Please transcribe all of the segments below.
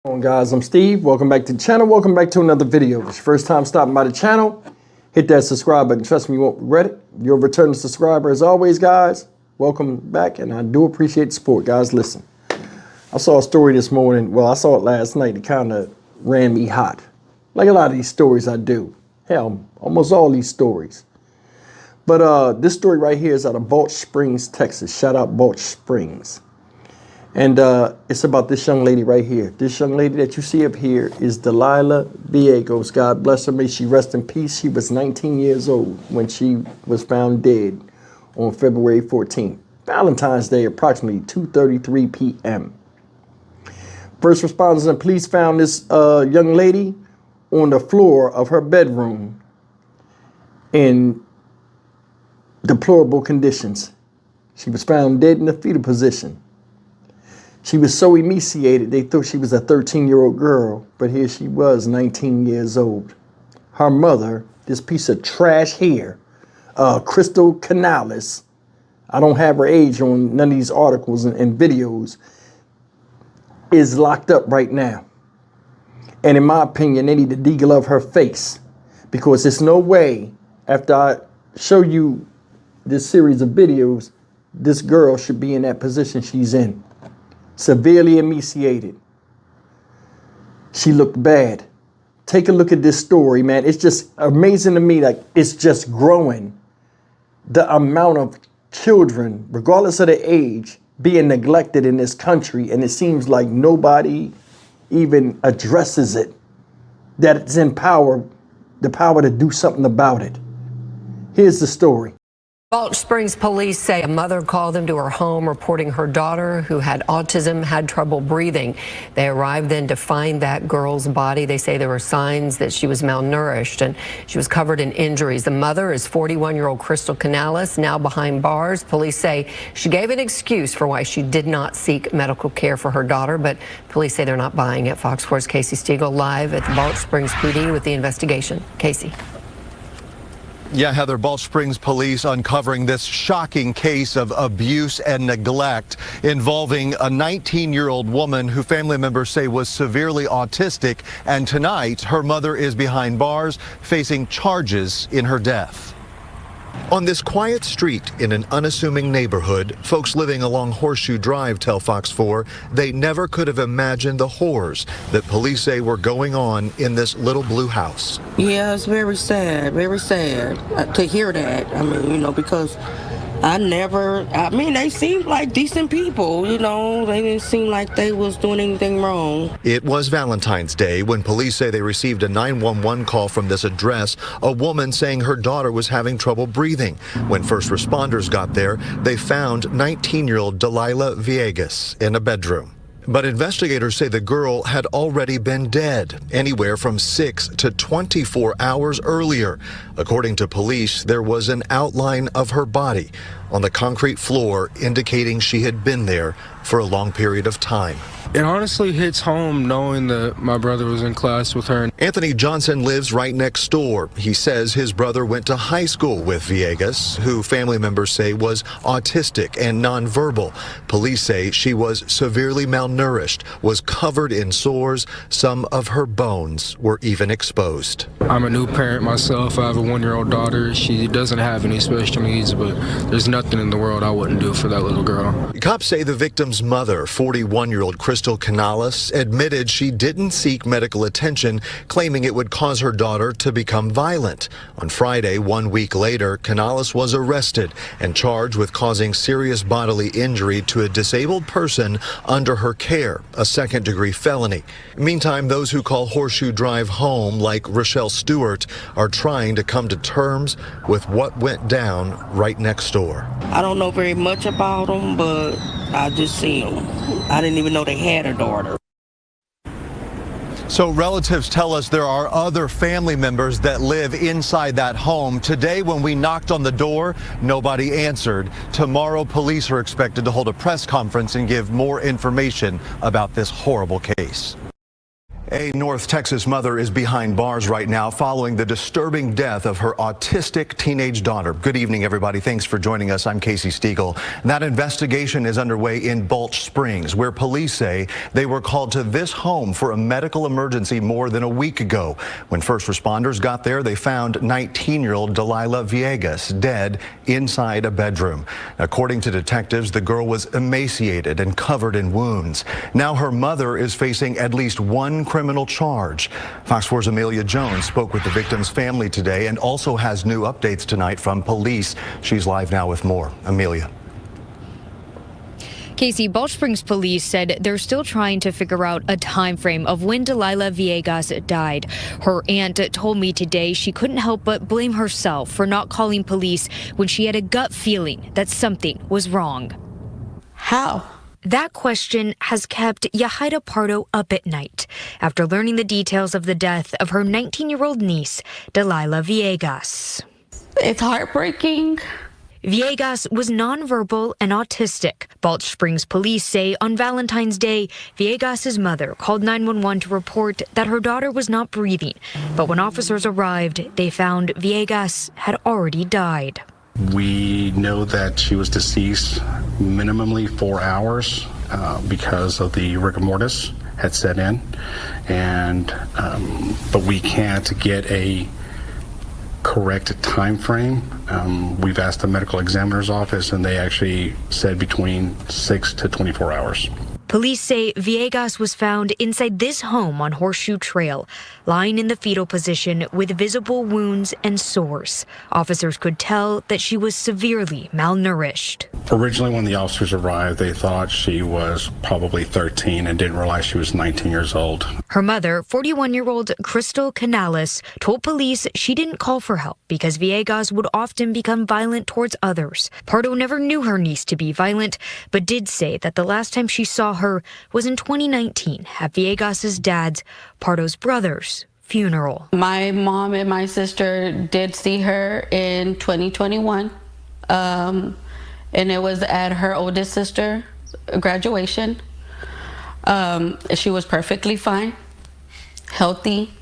Hello guys, I'm Steve. Welcome back to the channel. Welcome back to another video. If it's your first time stopping by the channel, hit that subscribe button. Trust me, you won't regret it. You're a returning subscriber as always, guys. Welcome back, and I do appreciate the support, guys. Listen, I saw a story this morning. Well, I saw it last night. It kind of ran me hot. Like a lot of these stories I do. Hell, almost all these stories. But this story right here is out of Balch Springs, Texas. Shout out Balch Springs. And it's about this young lady right here. This young lady that you see up here is Delilah Villegas. God bless her. May she rest in peace. She was 19 years old when she was found dead on February 14th. Valentine's Day, approximately 2:33 p.m. First responders and police found this young lady on the floor of her bedroom in deplorable conditions. She was found dead in the fetal position. She was so emaciated, they thought she was a 13-year-old girl, but here she was, 19 years old. Her mother, this piece of trash here, Crystal Canales, I don't have her age on none of these articles and videos, is locked up right now. And in my opinion, they need to deglove her face, because there's no way, after I show you this series of videos, this girl should be in that position she's in. Severely emaciated. She looked bad. Take a look at this story, man. It's just amazing to me. Like, it's just growing. The amount of children, regardless of their age, being neglected in this country, and it seems like nobody even addresses it. That it's in power, the power to do something about it. Here's the story. Balch Springs police say a mother called them to her home reporting her daughter, who had autism, had trouble breathing. They arrived then to find that girl's body. They say there were signs that she was malnourished and she was covered in injuries. The mother is 41-year-old Crystal Canales, now behind bars. Police say she gave an excuse for why she did not seek medical care for her daughter, but police say they're not buying it. Fox 4's Casey Stiegel live at the Balch Springs PD with the investigation. Casey. Yeah, Heather, Balch Springs police uncovering this shocking case of abuse and neglect involving a 19-year-old woman who family members say was severely autistic. And tonight, her mother is behind bars facing charges in her death. On this quiet street in an unassuming neighborhood, folks living along Horseshoe Drive tell Fox 4 they never could have imagined the horrors that police say were going on in this little blue house. Yeah, it's very sad to hear that. I mean, you know, because they seemed like decent people, you know. They didn't seem like they was doing anything wrong. It was Valentine's Day when police say they received a 911 call from this address, a woman saying her daughter was having trouble breathing. When first responders got there, they found 19-year-old Delilah Villegas in a bedroom. But investigators say the girl had already been dead, anywhere from 6 to 24 hours earlier. According to police, there was an outline of her body on the concrete floor indicating she had been there for a long period of time. It honestly hits home knowing that my brother was in class with her. Anthony Johnson lives right next door. He says his brother went to high school with Villegas, who family members say was autistic and nonverbal. Police say she was severely malnourished, was covered in sores. Some of her bones were even exposed. I'm a new parent myself. I have a 1-year-old daughter. She doesn't have any special needs, but there's nothing in the world I wouldn't do for that little girl. Cops say the victim's mother, 41-year-old Crystal Canales, admitted she didn't seek medical attention, claiming it would cause her daughter to become violent. On Friday, 1 week later, Canales was arrested and charged with causing serious bodily injury to a disabled person under her care, a second-degree felony. Meantime, those who call Horseshoe Drive home, like Rochelle Stewart, are trying to come to terms with what went down right next door. I don't know very much about them, but I just see them. I didn't even know they had a daughter. So relatives tell us there are other family members that live inside that home. Today, when we knocked on the door, nobody answered. Tomorrow, police are expected to hold a press conference and give more information about this horrible case. A North Texas mother is behind bars right now following the disturbing death of her autistic teenage daughter. Good evening, everybody. Thanks for joining us. I'm Casey Stiegel. That investigation is underway in Balch Springs, where police say they were called to this home for a medical emergency more than a week ago. When first responders got there, they found 19-year-old Delilah Villegas dead inside a bedroom. According to detectives, the girl was emaciated and covered in wounds. Now her mother is facing at least one criminal charge. Fox 4's Amelia Jones spoke with the victim's family today and also has new updates tonight from police. She's live now with more. Amelia. Casey, Balch Springs police said they're still trying to figure out a time frame of when Delilah Villegas died. Her aunt told me today she couldn't help but blame herself for not calling police when she had a gut feeling that something was wrong. How? That question has kept Yahaira Pardo up at night after learning the details of the death of her 19-year-old niece, Delilah Villegas. It's heartbreaking. Villegas was nonverbal and autistic. Balch Springs police say on Valentine's Day, Villegas' mother called 911 to report that her daughter was not breathing. But when officers arrived, they found Villegas had already died. We know that she was deceased minimally 4 hours because of the rigor mortis had set in, and but we can't get a correct time frame. We've asked the medical examiner's office, and they actually said between 6 to 24 hours. Police say Villegas was found inside this home on Horseshoe Trail, lying in the fetal position with visible wounds and sores. Officers could tell that she was severely malnourished. Originally, when the officers arrived, they thought she was probably 13 and didn't realize she was 19 years old. Her mother, 41-year-old Crystal Canales, told police she didn't call for help because Villegas would often become violent towards others. Pardo never knew her niece to be violent, but did say that the last time she saw her was in 2019 at Villegas' dad's, Pardo's brother's, funeral. My mom and my sister did see her in 2021, and it was at her oldest sister's graduation. She was perfectly fine, healthy,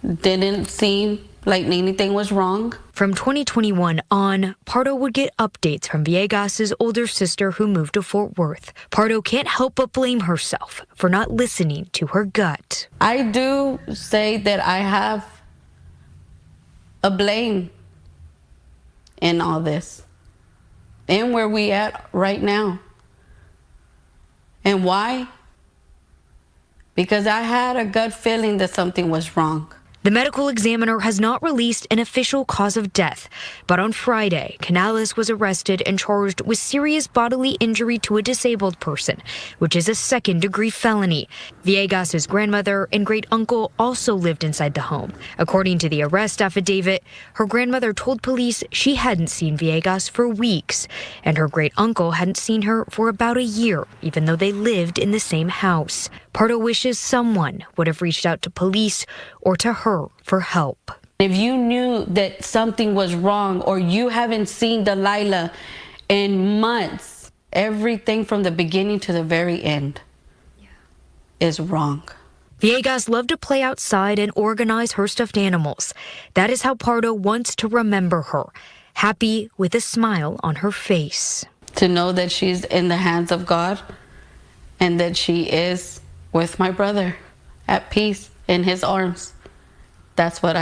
didn't seem like anything was wrong. From 2021 on, Pardo would get updates from Villegas' older sister who moved to Fort Worth. Pardo can't help but blame herself for not listening to her gut. I do say that I have a blame in all this and where we at right now. And why? Because I had a gut feeling that something was wrong. The medical examiner has not released an official cause of death, but on Friday, Canales was arrested and charged with serious bodily injury to a disabled person, which is a second-degree felony. Villegas' grandmother and great-uncle also lived inside the home. According to the arrest affidavit, her grandmother told police she hadn't seen Villegas for weeks, and her great-uncle hadn't seen her for about a year, even though they lived in the same house. Pardo wishes someone would have reached out to police or to her for help. If you knew that something was wrong or you haven't seen Delilah in months, everything from the beginning to the very end is wrong. Villegas loved to play outside and organize her stuffed animals. That is how Pardo wants to remember her, happy with a smile on her face. To know that she's in the hands of God and that she is with my brother at peace in his arms. That's what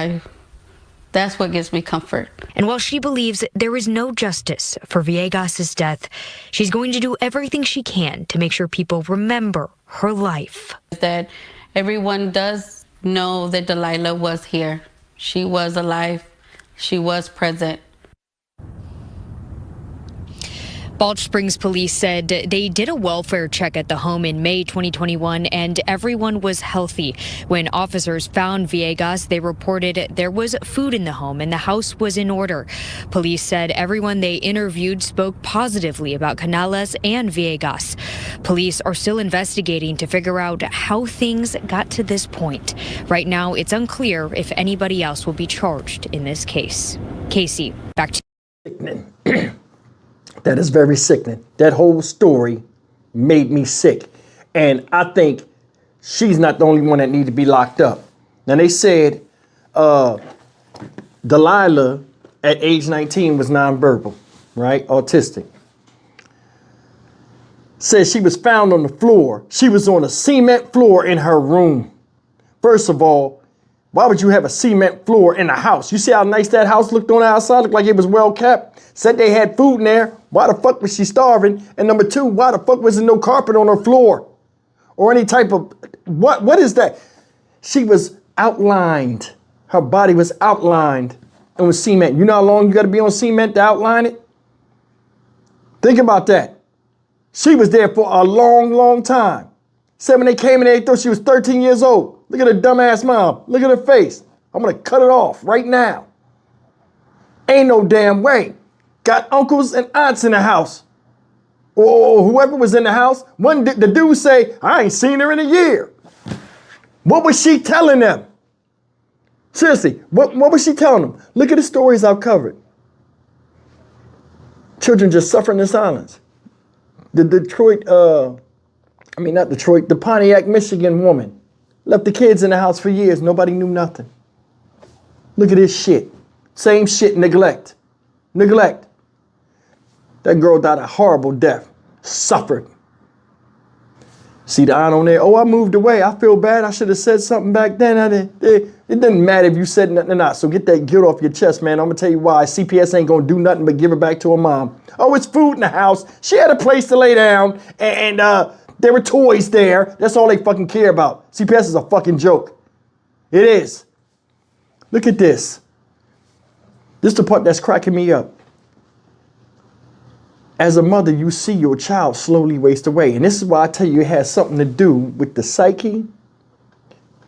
gives me comfort. And while she believes there is no justice for Villegas' death, she's going to do everything she can to make sure people remember her life. That everyone does know that Delilah was here. She was alive. She was present. Balch Springs police said they did a welfare check at the home in May 2021 and everyone was healthy. When officers found Villegas, they reported there was food in the home and the house was in order. Police said everyone they interviewed spoke positively about Canales and Villegas. Police are still investigating to figure out how things got to this point. Right now, it's unclear if anybody else will be charged in this case. Casey, back to you. That is very sickening. That whole story made me sick. And I think she's not the only one that need to be locked up. Now they said Delilah at age 19 was nonverbal, right? Autistic. Says she was found on the floor. She was on a cement floor in her room. First of all, why would you have a cement floor in a house? You see how nice that house looked on the outside? Looked like it was well kept. Said they had food in there. Why the fuck was she starving? And number two, why the fuck was there no carpet on her floor? Or any type of, what is that? She was outlined. Her body was outlined on cement. You know how long you gotta be on cement to outline it? Think about that. She was there for a long, long time. Said when they came in there, they thought she was 13 years old. Look at her dumbass mom. Look at her face. I'm gonna cut it off right now. Ain't no damn way. Got uncles and aunts in the house. Or whoever was in the house. The dude say, I ain't seen her in a year. What was she telling them? Seriously, what was she telling them? Look at the stories I've covered. Children just suffering in silence. The the Pontiac, Michigan woman left the kids in the house for years. Nobody knew nothing. Look at this shit. Same shit, neglect. Neglect. That girl died a horrible death. Suffered. See the aunt on there, oh, I moved away. I feel bad. I should have said something back then. It doesn't matter if you said nothing or not. So get that guilt off your chest, man. I'm going to tell you why. CPS ain't going to do nothing but give her back to her mom. Oh, it's food in the house. She had a place to lay down and there were toys there. That's all they fucking care about. CPS is a fucking joke. It is. Look at this. This is the part that's cracking me up. As a mother, you see your child slowly waste away. And this is why I tell you it has something to do with the psyche,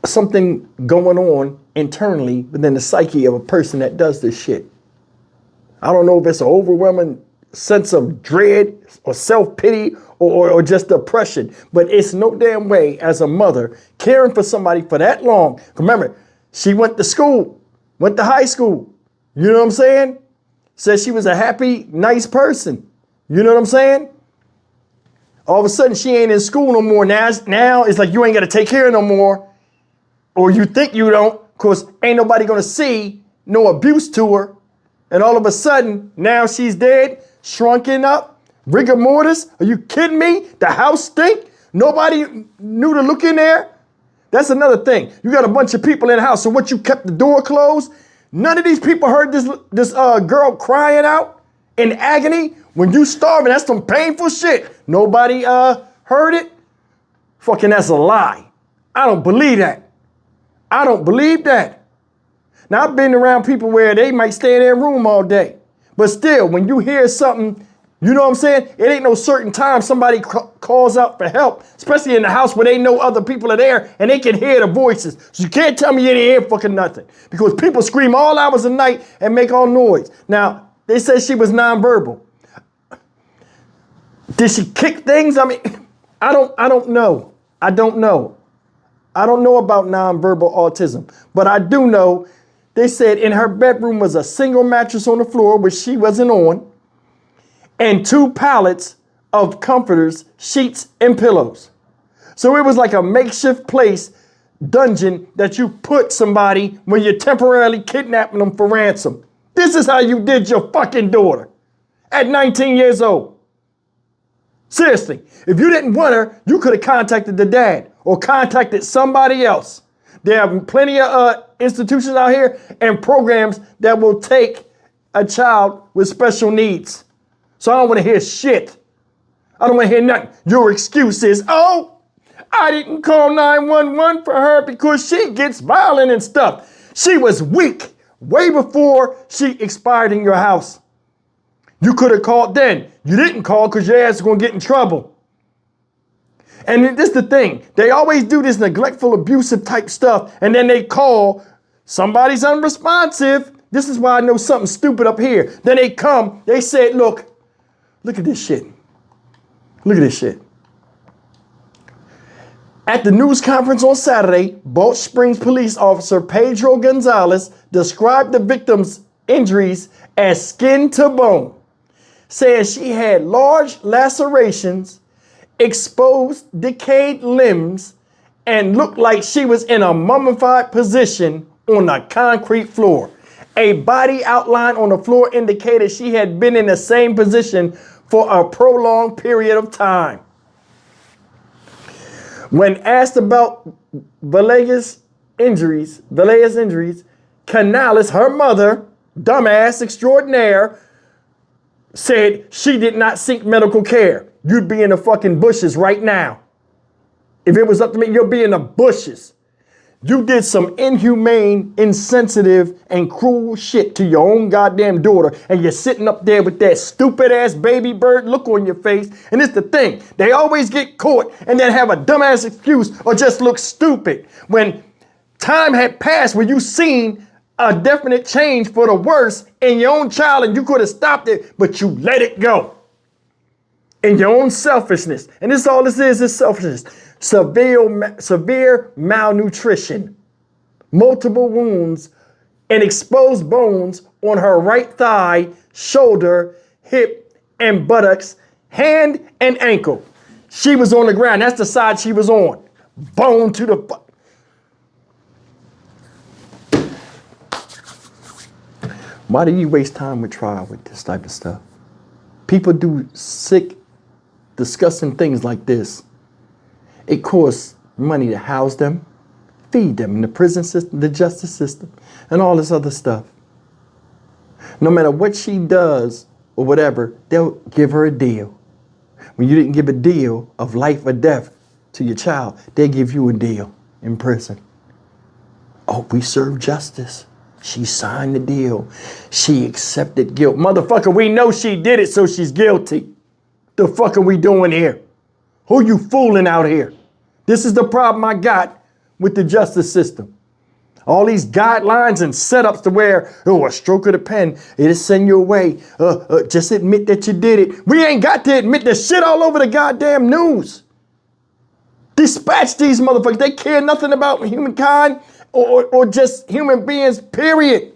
something going on internally within the psyche of a person that does this shit. I don't know if it's an overwhelming sense of dread or self-pity or just depression, but it's no damn way as a mother caring for somebody for that long. Remember, she went to school, went to high school. You know what I'm saying? Said she was a happy, nice person. You know what I'm saying? All of a sudden, she ain't in school no more. Now it's like you ain't got to take care of no more. Or you think you don't, because ain't nobody going to see no abuse to her. And all of a sudden, now she's dead, shrunken up, rigor mortis. Are you kidding me? The house stink? Nobody knew to look in there? That's another thing. You got a bunch of people in the house. So what, you kept the door closed? None of these people heard this girl crying out in agony. When you starving, that's some painful shit. Nobody heard it? Fucking that's a lie. I don't believe that. I don't believe that. Now, I've been around people where they might stay in their room all day. But still, when you hear something, you know what I'm saying? It ain't no certain time somebody calls out for help, especially in the house where they know other people are there and they can hear the voices. So you can't tell me you didn't hear fucking nothing, because people scream all hours of the night and make all noise. Now, they said she was nonverbal. Did she kick things? I mean, I don't know. I don't know. I don't know about nonverbal autism, but I do know they said in her bedroom was a single mattress on the floor, which she wasn't on, and 2 pallets of comforters, sheets, and pillows. So it was like a makeshift place, dungeon that you put somebody when you're temporarily kidnapping them for ransom. This is how you did your fucking daughter at 19 years old. Seriously, if you didn't want her, you could have contacted the dad or contacted somebody else. There are plenty of institutions out here and programs that will take a child with special needs. So I don't want to hear shit. I don't want to hear nothing. Your excuse is, oh, I didn't call 911 for her because she gets violent and stuff. She was weak way before she expired in your house. You could have called then. You didn't call because your ass is going to get in trouble. And this is the thing. They always do this neglectful, abusive type stuff. And then they call. Somebody's unresponsive. This is why I know something stupid up here. Then they come. They say, look at this shit. Look at this shit. At the news conference on Saturday, Balch Springs police officer Pedro Gonzalez described the victim's injuries as skin to bone, saying she had large lacerations, exposed decayed limbs, and looked like she was in a mummified position on the concrete floor. A body outline on the floor indicated she had been in the same position for a prolonged period of time. When asked about Valea's injuries, Canales, her mother, dumbass extraordinaire, said she did not seek medical care. You'd be in the fucking bushes right now. If it was up to me, you'll be in the bushes. You did some inhumane, insensitive, and cruel shit to your own goddamn daughter, and you're sitting up there with that stupid ass baby bird look on your face. And it's the thing, they always get caught and then have a dumbass excuse or just look stupid. When time had passed where you seen a definite change for the worse in your own child and you could have stopped it, but you let it go. In your own selfishness. And this all this is selfishness. Severe malnutrition, multiple wounds, and exposed bones on her right thigh, shoulder, hip, and buttocks, hand, and ankle. She was on the ground. That's the side she was on. Bone to the... Why do you waste time with trial with this type of stuff? People do sick, disgusting things like this. It costs money to house them, feed them in the prison system, the justice system, and all this other stuff. No matter what she does or whatever, they'll give her a deal. When you didn't give a deal of life or death to your child, they give you a deal in prison. Oh, we serve justice. She signed the deal. She accepted guilt. Motherfucker, we know she did it, so she's guilty. The fuck are we doing here? Who you fooling out here? This is the problem I got with the justice system. All these guidelines and setups to where, oh, a stroke of the pen, it'll send you away. Just admit that you did it. We ain't got to admit the shit all over the goddamn news. Dispatch these motherfuckers. They care nothing about humankind or just human beings, period.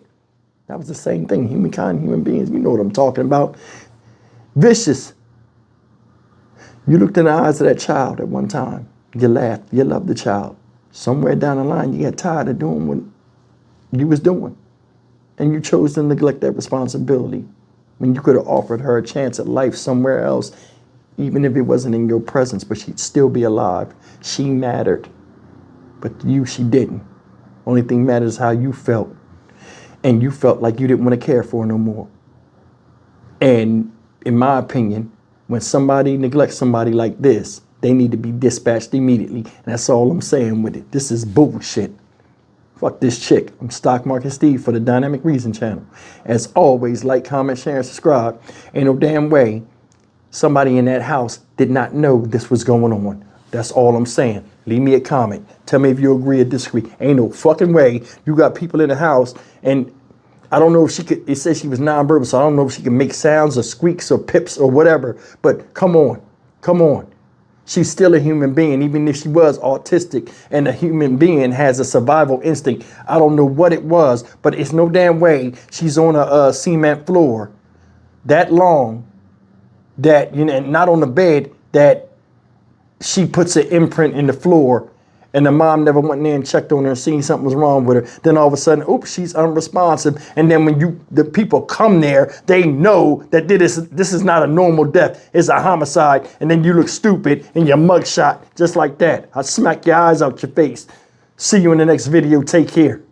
That was the same thing. Humankind, human beings. You know what I'm talking about. Vicious. You looked in the eyes of that child at one time. You laughed. You loved the child. Somewhere down the line, you got tired of doing what you was doing. And you chose to neglect that responsibility when you could have offered her a chance at life somewhere else, even if it wasn't in your presence, but she'd still be alive. She mattered. But you, she didn't. Only thing matters is how you felt. And you felt like you didn't want to care for her no more. And in my opinion, when somebody neglects somebody like this, they need to be dispatched immediately. And that's all I'm saying with it. This is bullshit. Fuck this chick. I'm Stock Market Steve for the Dynamic Reason channel. As always, like, comment, share, and subscribe. Ain't no damn way somebody in that house did not know this was going on. That's all I'm saying. Leave me a comment. Tell me if you agree or disagree. Ain't no fucking way you got people in the house, and I don't know if she could, it says she was nonverbal, so I don't know if she can make sounds or squeaks or pips or whatever, but come on, come on. She's still a human being, even if she was autistic, and a human being has a survival instinct. I don't know what it was, but it's no damn way she's on a cement floor that long that, you know, not on the bed, that she puts an imprint in the floor and the mom never went in there and checked on her and seen something was wrong with her. Then all of a sudden, oops, she's unresponsive. And then when the people come there, they know that this is not a normal death. It's a homicide. And then you look stupid in your mugshot just like that. I'll smack your eyes out your face. See you in the next video. Take care.